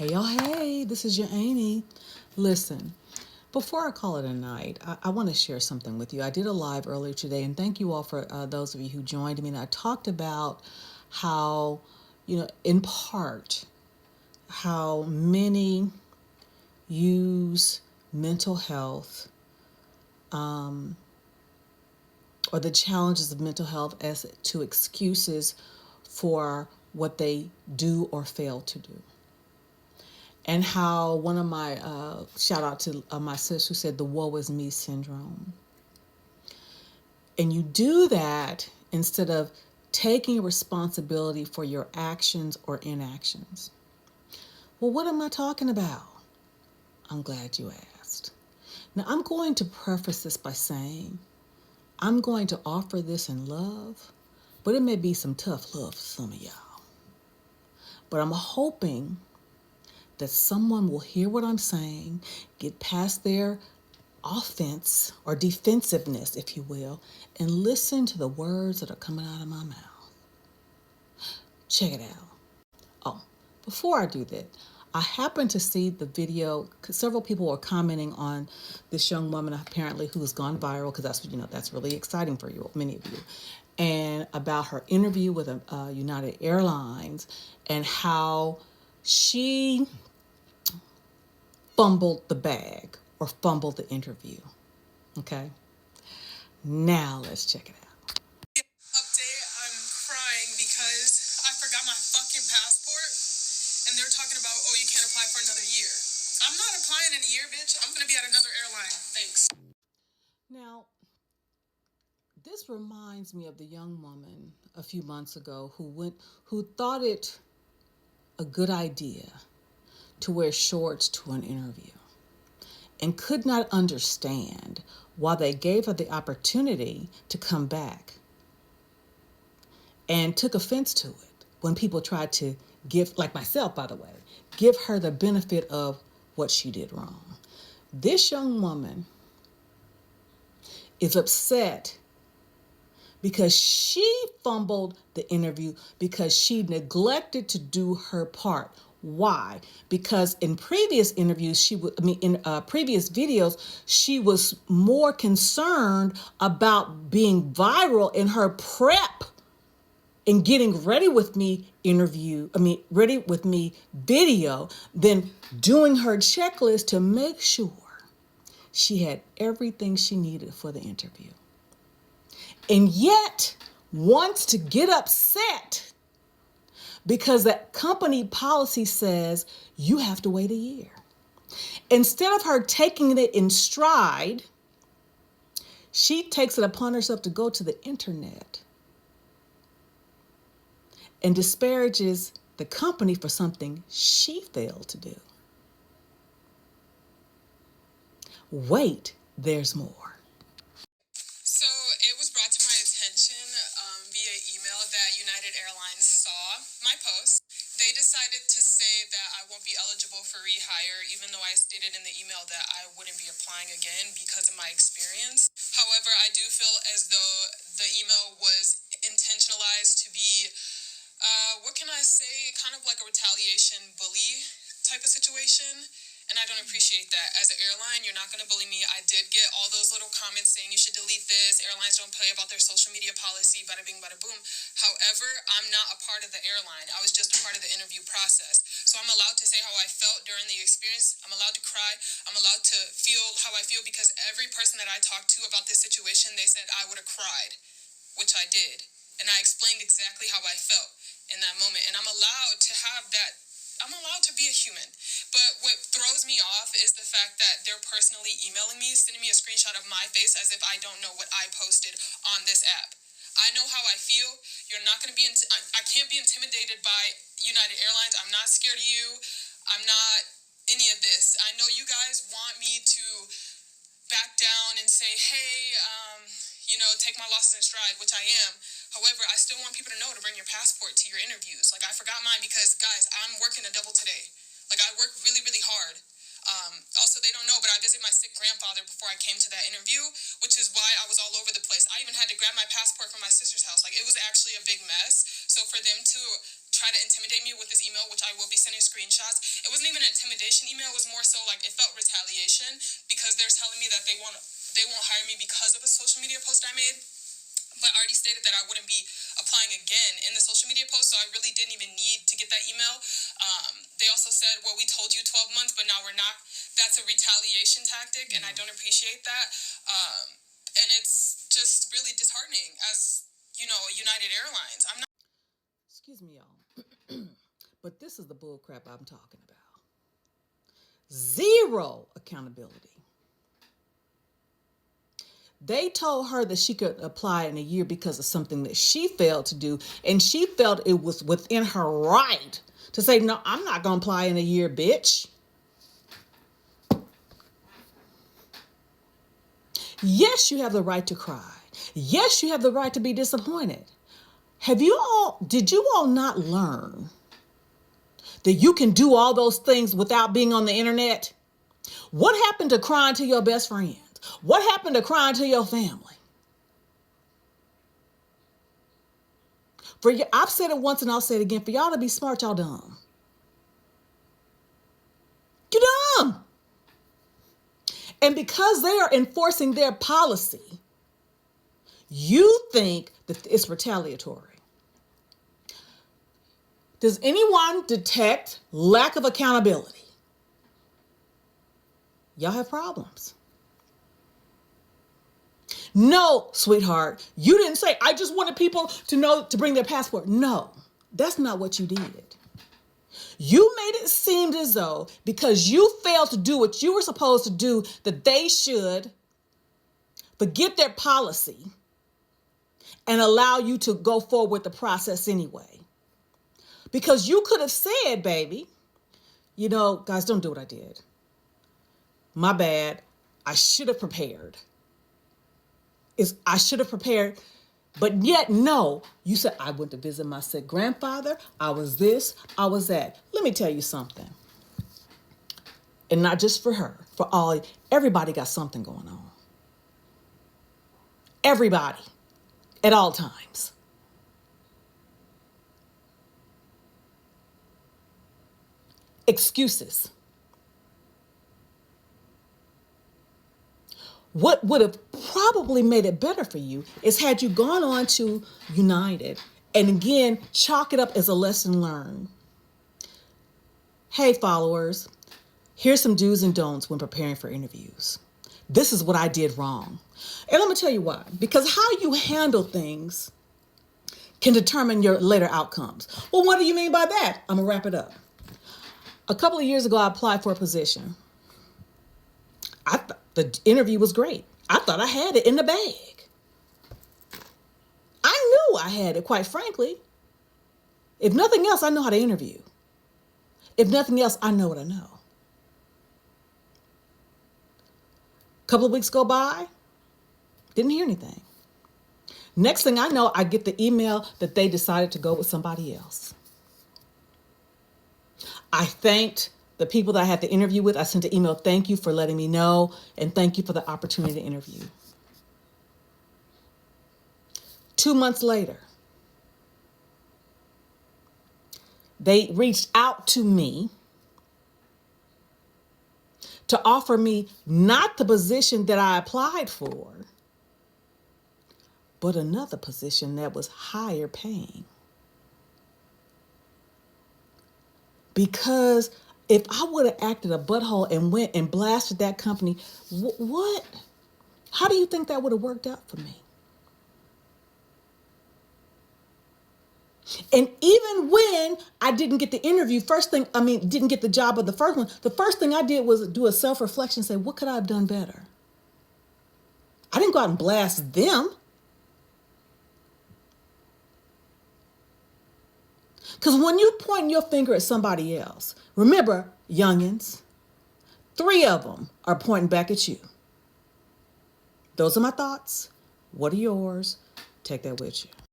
Hey, y'all, hey, this is your Amy. Listen, before I call it a night, I want to share something with you. I did a live earlier today, and thank you all for those of you who joined me. And I talked about how, in part, how many use mental health or the challenges of mental health as to excuses for what they do or fail to do. And how one of my, shout out to my sis who said the woe is me syndrome. And you do that instead of taking responsibility for your actions or inactions. Well, what am I talking about? I'm glad you asked. Now, I'm going to preface this by saying I'm going to offer this in love, but it may be some tough love for some of y'all. But I'm hoping that someone will hear what I'm saying, get past their offense or defensiveness, if you will, and listen to the words that are coming out of my mouth. Check it out. Oh, before I do that, I happened to see the video because several people were commenting on this young woman apparently who's gone viral because that's really exciting for you, many of you, and about her interview with United Airlines and how she fumbled the bag or fumbled the interview. Okay? Now let's check it out. Update, I'm crying because I forgot my fucking passport and they're talking about, oh, you can't apply for another year. I'm not applying in a year, bitch. I'm going to be at another airline. Thanks. Now, this reminds me of the young woman a few months ago who thought it a good idea to wear shorts to an interview and could not understand why they gave her the opportunity to come back and took offense to it when people tried to give, like myself, by the way, give her the benefit of what she did wrong. This young woman is upset because she fumbled the interview because she neglected to do her part. Why? Because in previous interviews, previous videos, she was more concerned about being viral in her prep and getting ready with me ready with me video than doing her checklist to make sure she had everything she needed for the interview. And yet wants to get upset because that company policy says you have to wait a year. Instead of her taking it in stride, she takes it upon herself to go to the internet and disparages the company for something she failed to do. Wait, there's more. So it was brought to my attention via email that United Airlines saw my post. They decided to say that I won't be eligible for rehire, even though I stated in the email that I wouldn't be applying again because of my experience. However, I do feel as though the email was intentionalized to be, what can I say, kind of like a retaliation bully type of situation. And I don't appreciate that. As an airline, you're not going to bully me. I did get all those little comments saying you should delete this. Airlines don't play about their social media policy, bada bing, bada boom. However, I'm not a part of the airline. I was just a part of the interview process. So I'm allowed to say how I felt during the experience. I'm allowed to cry. I'm allowed to feel how I feel because every person that I talked to about this situation, they said I would have cried, which I did. And I explained exactly how I felt in that moment. And I'm allowed to be a human. But what throws me off is the fact that they're personally emailing me, sending me a screenshot of my face as if I don't know what I posted on this app. I know how I feel. You're not going to be, I can't be intimidated by United Airlines. I'm not scared of you. I'm not any of this. I know you guys want me to back down and say, hey, take my losses in stride, which I am. However, I still want people to know to bring your passport to your interviews. Like, I forgot mine because, guys, I'm working a double today. Like, I work really, really hard. Also, they don't know, but I visited my sick grandfather before I came to that interview, which is why I was all over the place. I even had to grab my passport from my sister's house. Like, it was actually a big mess. So for them to try to intimidate me with this email, which I will be sending screenshots. It wasn't even an intimidation email. It was more so like it felt retaliation because they're telling me that they won't hire me because of a social media post I made, but already stated that I wouldn't be applying again in the social media post, so I really didn't even need to get that email. They also said, well, we told you 12 months, but now we're not. That's a retaliation tactic, and I don't appreciate that. And it's just really disheartening as, United Airlines. I'm not. Excuse me, y'all. But this is the bull crap I'm talking about. Zero accountability. They told her that she could apply in a year because of something that she failed to do, and she felt it was within her right to say, no, I'm not going to apply in a year, bitch. Yes, you have the right to cry. Yes, you have the right to be disappointed. Did you all not learn that you can do all those things without being on the internet? What happened to crying to your best friend? What happened to crying to your family? I've said it once and I'll say it again. For y'all to be smart, y'all dumb. You're dumb. And because they are enforcing their policy, you think that it's retaliatory. Does anyone detect lack of accountability? Y'all have problems. No, sweetheart, you didn't say, I just wanted people to know to bring their passport. No, that's not what you did. You made it seem as though because you failed to do what you were supposed to do, that they should forget their policy and allow you to go forward with the process anyway. Because you could have said, baby, guys, don't do what I did. My bad. I should have prepared. I should have prepared, but yet no. You said, I went to visit my sick grandfather. I was this, I was that. Let me tell you something. And not just for her, everybody got something going on. Everybody, at all times. Excuses. What would have probably made it better for you is had you gone on to United and again, chalk it up as a lesson learned. Hey, followers, here's some do's and don'ts when preparing for interviews. This is what I did wrong. And let me tell you why. Because how you handle things can determine your later outcomes. Well, what do you mean by that? I'm going to wrap it up. A couple of years ago, I applied for a position. The interview was great. I thought I had it in the bag. I knew I had it, quite frankly. If nothing else, I know how to interview. If nothing else, I know what I know. A couple of weeks go by, didn't hear anything. Next thing I know, I get the email that they decided to go with somebody else. I thanked the people that I had to interview with. I sent an email, thank you for letting me know, and thank you for the opportunity to interview. 2 months later, they reached out to me to offer me not the position that I applied for, but another position that was higher paying. Because if I would have acted a butthole and went and blasted that company, what? How do you think that would have worked out for me? And even when I didn't get the interview, didn't get the job of the first one, the first thing I did was do a self-reflection and say, what could I have done better? I didn't go out and blast them. Because when you point your finger at somebody else, remember, youngins, 3 of them are pointing back at you. Those are my thoughts. What are yours? Take that with you.